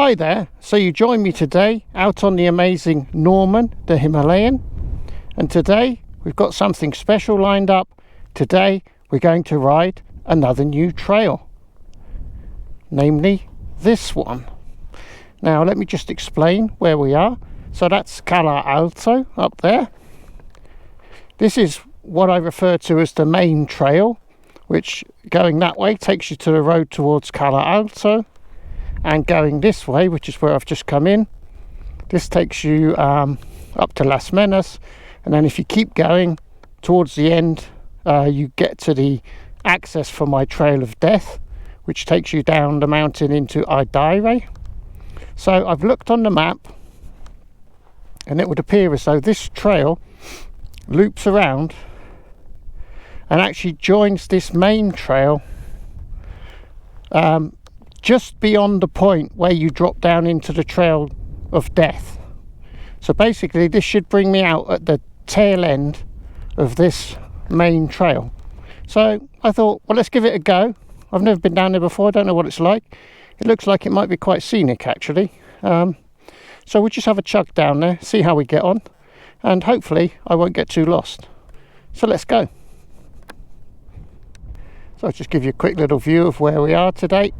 Hi there, so you join me today out on the amazing Norman, the Himalayan, and today we've got something special lined up. Today we're going to ride another new trail, namely this one. Now let me just explain where we are. So that's Cala Alto up there. This is what I refer to as the main trail, which going that way takes you to the road towards Cala Alto. And going this way, which is where I've just come in, this takes you up to Las Menas. And then if you keep going towards the end, you get to the access for my Trail of Death, which takes you down the mountain into Aidare. So I've looked on the map, and it would appear as though this trail loops around and actually joins this main trail just beyond the point where you drop down into the Trail of Death. So basically this should bring me out at the tail end of this main trail. So I thought, well, let's give it a go. I've never been down there before, I don't know what it's like. It looks like it might be quite scenic actually. So we'll just have a chug down there, see how we get on, and hopefully I won't get too lost. So let's go. So I'll just give you a quick little view of where we are today.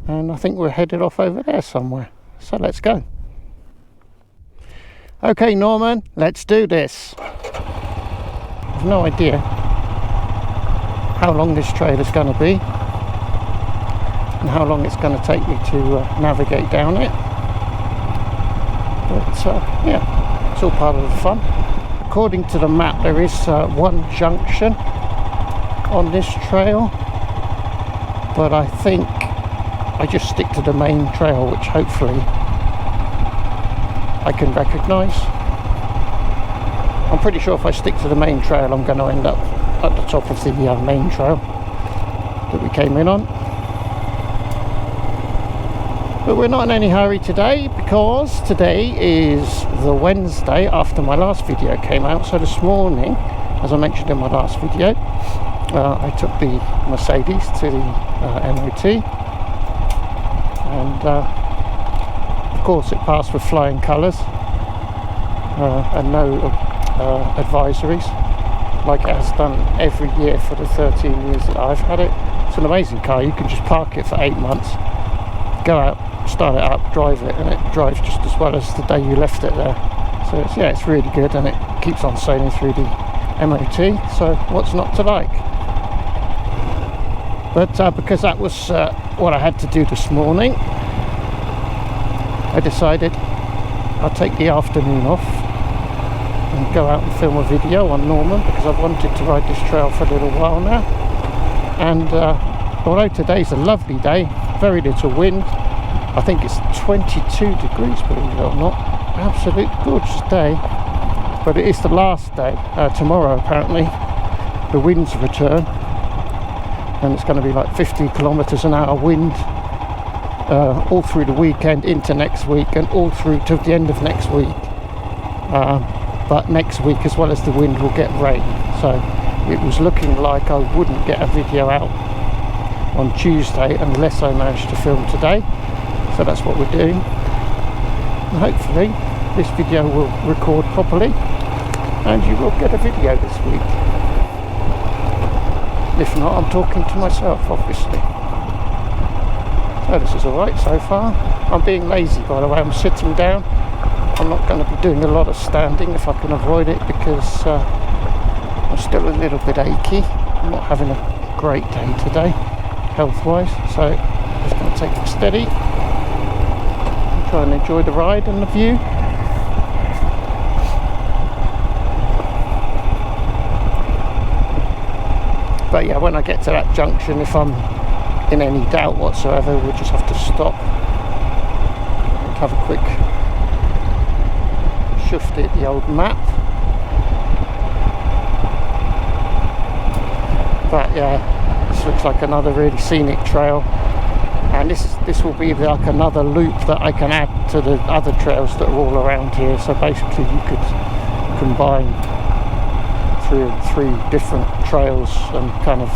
And I think we're headed off over there somewhere. So let's go. Okay, Norman, let's do this. I've no idea how long this trail is going to be and how long it's going to take me to navigate down it. But yeah, it's all part of the fun. According to the map, there is one junction on this trail, but I think I just stick to the main trail, which hopefully I can recognise. I'm pretty sure if I stick to the main trail, I'm going to end up at the top of the main trail that we came in on. But we're not in any hurry today, because today is the Wednesday after my last video came out. So this morning, as I mentioned in my last video, I took the Mercedes to the MOT. And of course it passed with flying colours and no advisories, like it has done every year for the 13 years that I've had it. It's an amazing car. You can just park it for 8 months, go out, start it up, drive it, and it drives just as well as the day you left it there. So it's, yeah, it's really good, and it keeps on sailing through the MOT, so what's not to like? But because that was what I had to do this morning, I decided I'll take the afternoon off and go out and film a video on Norman, because I've wanted to ride this trail for a little while now. And although today's a lovely day, very little wind, I think it's 22 degrees, believe it or not, absolute gorgeous day. But it is the last day. Tomorrow apparently the winds return, and it's going to be like 50 kilometers an hour wind all through the weekend into next week, and all through to the end of next week. But next week, as well as the wind, will get rain. So it was looking like I wouldn't get a video out on Tuesday unless I managed to film today. So that's what we're doing. And hopefully this video will record properly and you will get a video this week. If not, I'm talking to myself, obviously. So this is alright so far. I'm being lazy, by the way. I'm sitting down. I'm not going to be doing a lot of standing if I can avoid it, because I'm still a little bit achy. I'm not having a great day today, health-wise. So I'm just going to take it steady and try and enjoy the ride and the view. But yeah, when I get to that junction, if I'm in any doubt whatsoever, we'll just have to stop and have a quick shufti at the old map. But yeah, this looks like another really scenic trail, and this will be like another loop that I can add to the other trails that are all around here. So basically you could combine through 3 different trails and kind of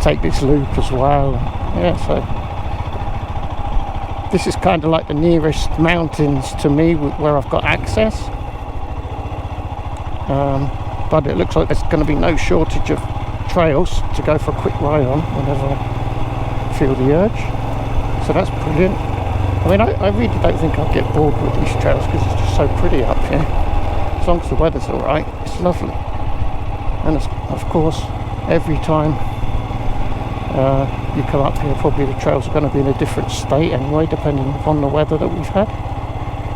take this loop as well. Yeah, so this is kind of like the nearest mountains to me where I've got access. But it looks like there's going to be no shortage of trails to go for a quick ride on whenever I feel the urge. So that's brilliant. I mean, I really don't think I'll get bored with these trails because it's just so pretty up here. As long as the weather's alright, it's lovely. And it's, of course, every time you come up here, probably the trails are going to be in a different state anyway, depending upon the weather that we've had.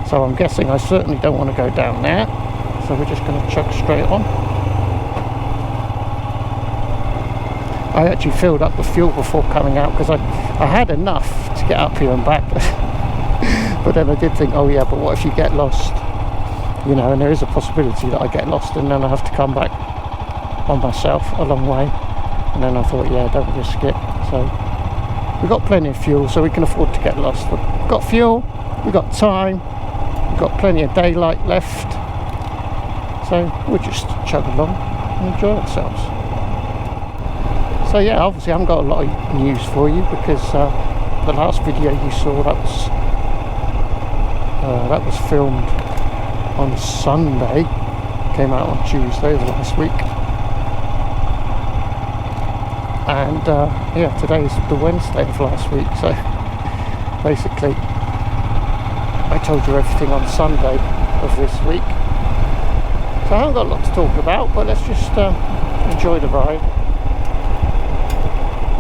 So I'm guessing I certainly don't want to go down there. So we're just going to chug straight on. I actually filled up the fuel before coming out because I had enough to get up here and back. But then I did think, oh yeah, but what if you get lost? You know, and there is a possibility that I get lost and then I have to come back on myself a long way. And then I thought, yeah, don't risk it. So we've got plenty of fuel, so we can afford to get lost. We've got fuel, we've got time, we've got plenty of daylight left. So we'll just chug along and enjoy ourselves. So yeah, obviously I haven't got a lot of news for you because the last video you saw, that was filmed on Sunday, came out on Tuesday of last week. And yeah, today's the Wednesday of last week, so basically I told you everything on Sunday of this week. So I haven't got a lot to talk about, but let's just enjoy the ride,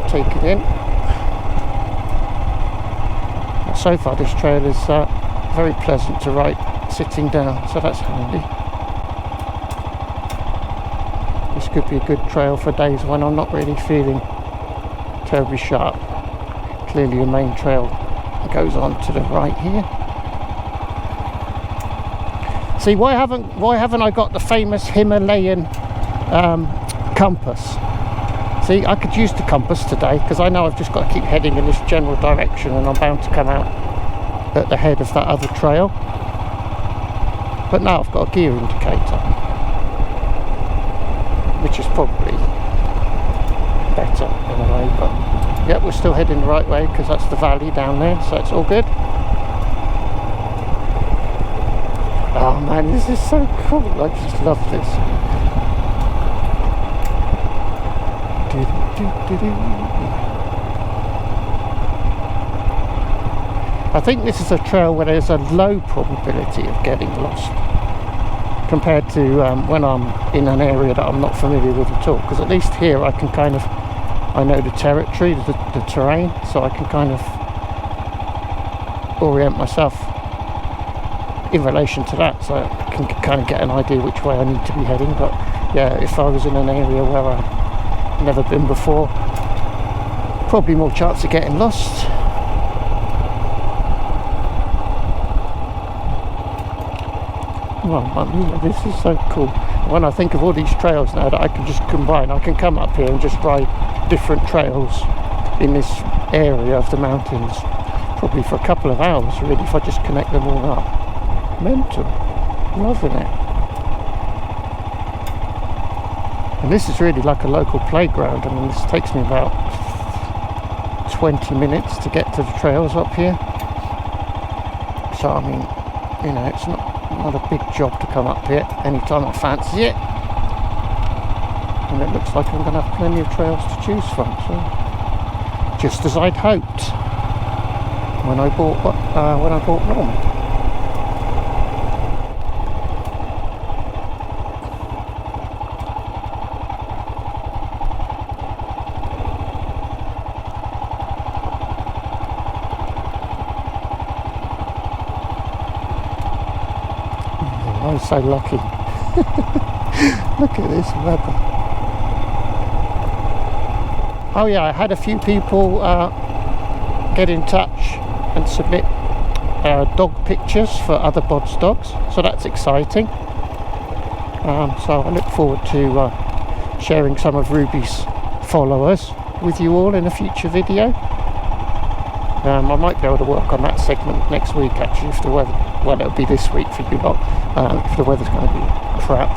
take it in. So far this trail is very pleasant to ride sitting down, so that's handy. This could be a good trail for days when I'm not really feeling terribly sharp. Clearly the main trail goes on to the right here. See, why haven't I got the famous Himalayan compass? See, I could use the compass today because I know I've just got to keep heading in this general direction and I'm bound to come out at the head of that other trail. But now I've got a gear indicator, which is probably better in a way, but yeah, we're still heading the right way because that's the valley down there, so it's all good. Oh man, this is so cool, I just love this. I think this is a trail where there's a low probability of getting lost compared to when I'm in an area that I'm not familiar with at all, because at least here I can kind of, I know the territory, the terrain, so I can kind of orient myself in relation to that, so I can kind of get an idea which way I need to be heading. But yeah, if I was in an area where I've never been before, probably more chance of getting lost. Well, this is so cool. When I think of all these trails now that I can just combine, I can come up here and just ride different trails in this area of the mountains, probably for a couple of hours really, if I just connect them all up. Mental. Loving it. And this is really like a local playground. I mean, this takes me about 20 minutes to get to the trails up here. So I mean, you know, it's not a big job to come up here anytime I fancy it. And it looks like I'm going to have plenty of trails to choose from, so just as I'd hoped when I bought Norman. I'm so lucky. Look at this weather. Oh yeah, I had a few people get in touch and submit dog pictures for other Bod's dogs, so that's exciting. So I look forward to sharing some of Ruby's followers with you all in a future video. I might be able to work on that segment next week actually, if the weather, well, it'll be this week for you lot, if the weather's going to be crap.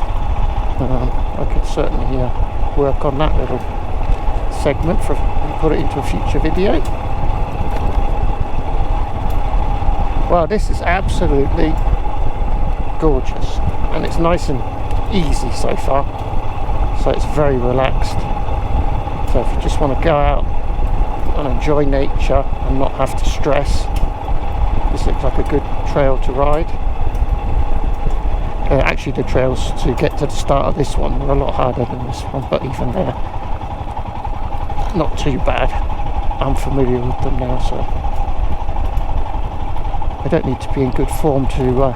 I could certainly work on that little segment and put it into a future video. Well, this is absolutely gorgeous, and it's nice and easy so far, so it's very relaxed. So if you just want to go out and enjoy nature and not have to stress, this looks like a good trail to ride. Actually, the trails to get to the start of this one were a lot harder than this one, but even there, not too bad. I'm familiar with them now, so I don't need to be in good form to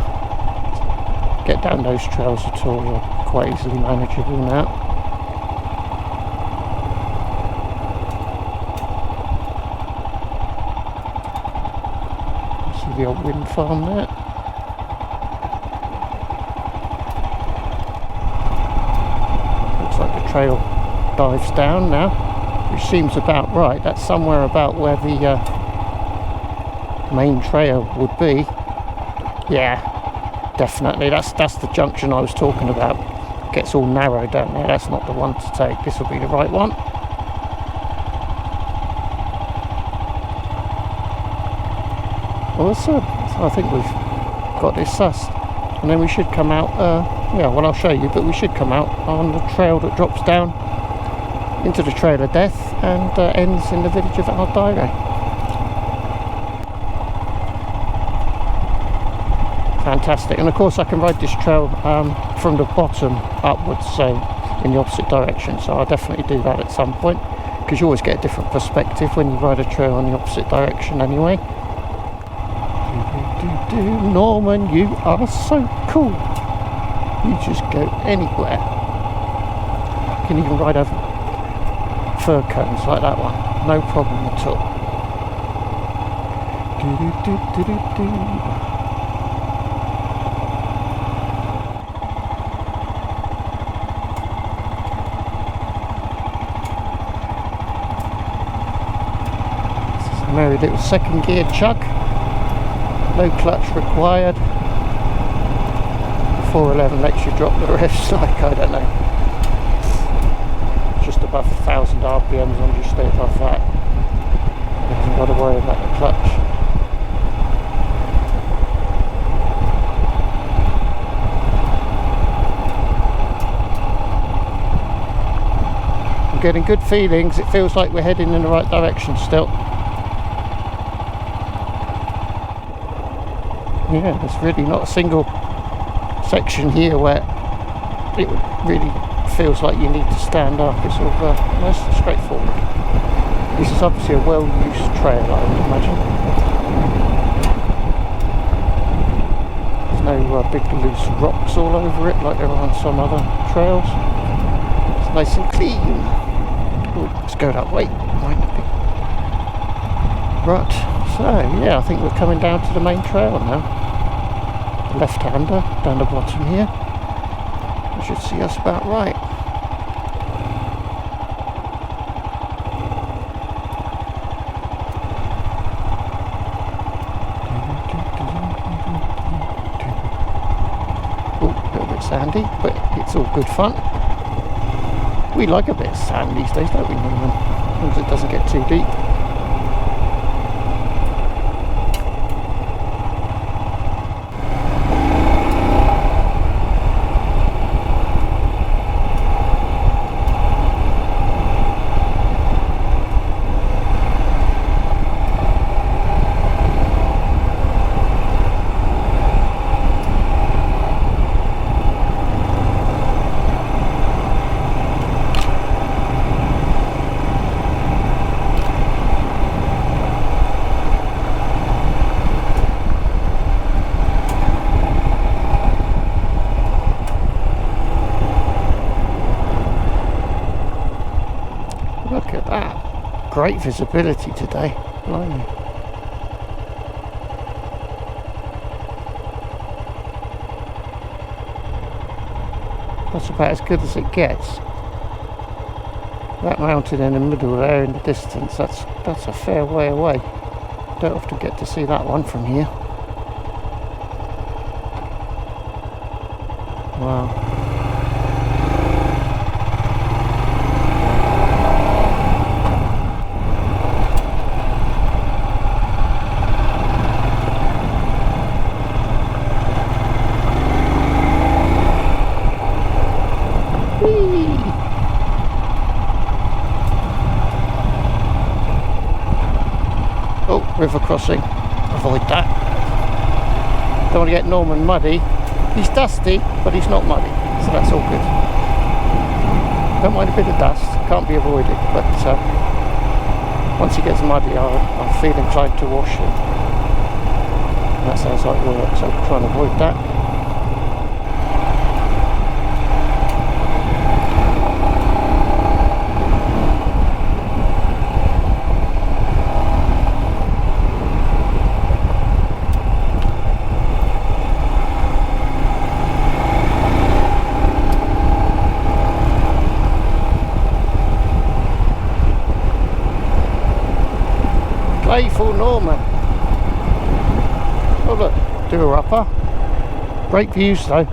get down those trails at all. They're quite easily manageable now. See the old wind farm there. Looks like the trail dives down now, which seems about right. That's somewhere about where the main trail would be. Yeah, definitely. That's the junction I was talking about. It gets all narrow down there. That's not the one to take. This will be the right one. Awesome. So I think we've got this sussed, and then we should come out. Yeah, well, I'll show you, but we should come out on the trail that drops down into the Trail of Death and ends in the village of Almeria. Fantastic. And of course I can ride this trail from the bottom upwards, so in the opposite direction, so I'll definitely do that at some point, because you always get a different perspective when you ride a trail in the opposite direction anyway. Norman, you are so cool. You just go anywhere. You can even ride over fir cones like that one, no problem at all. Merry little second gear chug, no clutch required. 411 lets you drop the revs like, I don't know, just above 1000 RPMs, and just stay above that. You haven't got to worry about the clutch. I'm getting good feelings. It feels like we're heading in the right direction still. Yeah, there's really not a single section here where it really feels like you need to stand up. It's all nice and straightforward. This is obviously a well-used trail, I would imagine. There's no big loose rocks all over it like there are on some other trails. It's nice and clean. Ooh, let's go that way. Right, so yeah, I think we're coming down to the main trail now. Left-hander down the bottom here. You should see us about right. Oh, a little bit sandy, but it's all good fun. We like a bit of sand these days, don't we, Norman? As long as it doesn't get too deep. Look at that. Great visibility today. Blimey. That's about as good as it gets. That mountain in the middle there in the distance, that's a fair way away. Don't often get to see that one from here. Wow. Oh, river crossing. Avoid that. Don't want to get Norman muddy. He's dusty, but he's not muddy, so that's all good. Don't mind a bit of dust, can't be avoided, but once he gets muddy, I'll feel inclined to wash him. And that's how it works, so try and avoid that. Playful Norman. Oh look, doer upper. Great views though.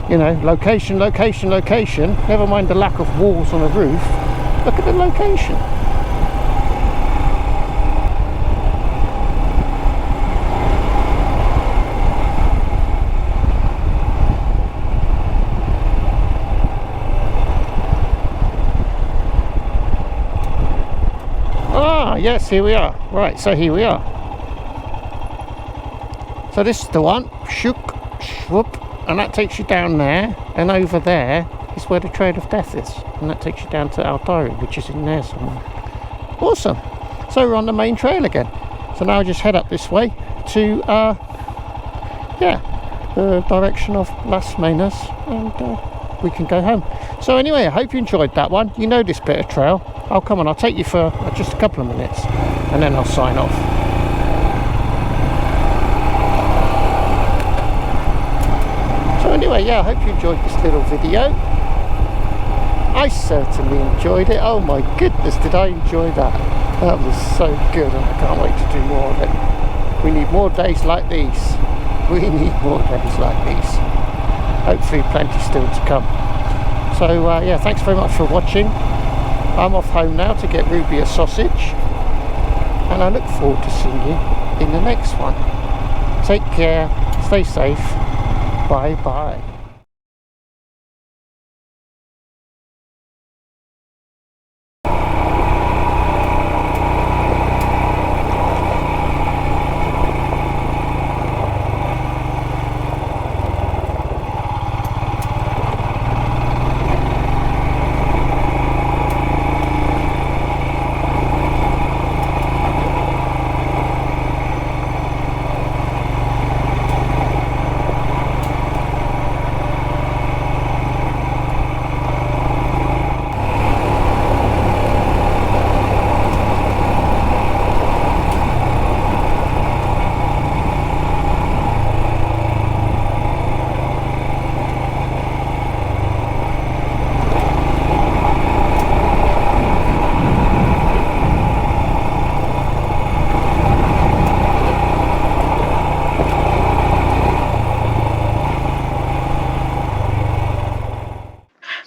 You know, location, location, location. Never mind the lack of walls on the roof. Look at the location. Yes, here we are. Right, so here we are. So this is the one. Shook, swoop, and that takes you down there. And over there is where the Trail of Death is. And that takes you down to Almeria, which is in there somewhere. Awesome. So we're on the main trail again. So now I just head up this way to, the direction of Las Menas. And we can go home. So anyway, I hope you enjoyed that one. You know this bit of trail. Oh, come on, I'll take you for just a couple of minutes and then I'll sign off. So anyway, yeah, I hope you enjoyed this little video. I certainly enjoyed it. Oh my goodness, did I enjoy that. That was so good and I can't wait to do more of it. We need more days like these. We need more days like these. Hopefully plenty still to come. So yeah, thanks very much for watching. I'm off home now to get Ruby a sausage, and I look forward to seeing you in the next one. Take care, stay safe, bye bye.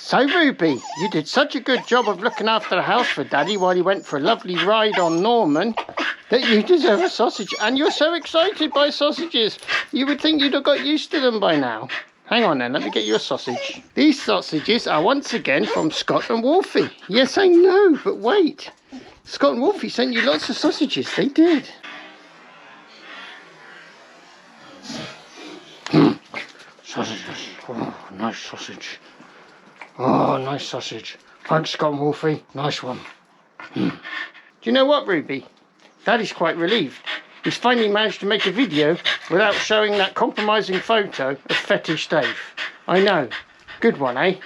So Ruby, you did such a good job of looking after the house for Daddy while he went for a lovely ride on Norman that you deserve a sausage. And you're so excited by sausages. You would think you'd have got used to them by now. Hang on then, let me get you a sausage. These sausages are once again from Scott and Wolfie. Yes, I know, but wait. Scott and Wolfie sent you lots of sausages. They did. Sausages. Oh, nice sausage. Oh, nice sausage. Thanks, Scott and Wolfie. Nice one. Do you know what, Ruby? Daddy's quite relieved. He's finally managed to make a video without showing that compromising photo of Fetish Dave. I know. Good one, eh?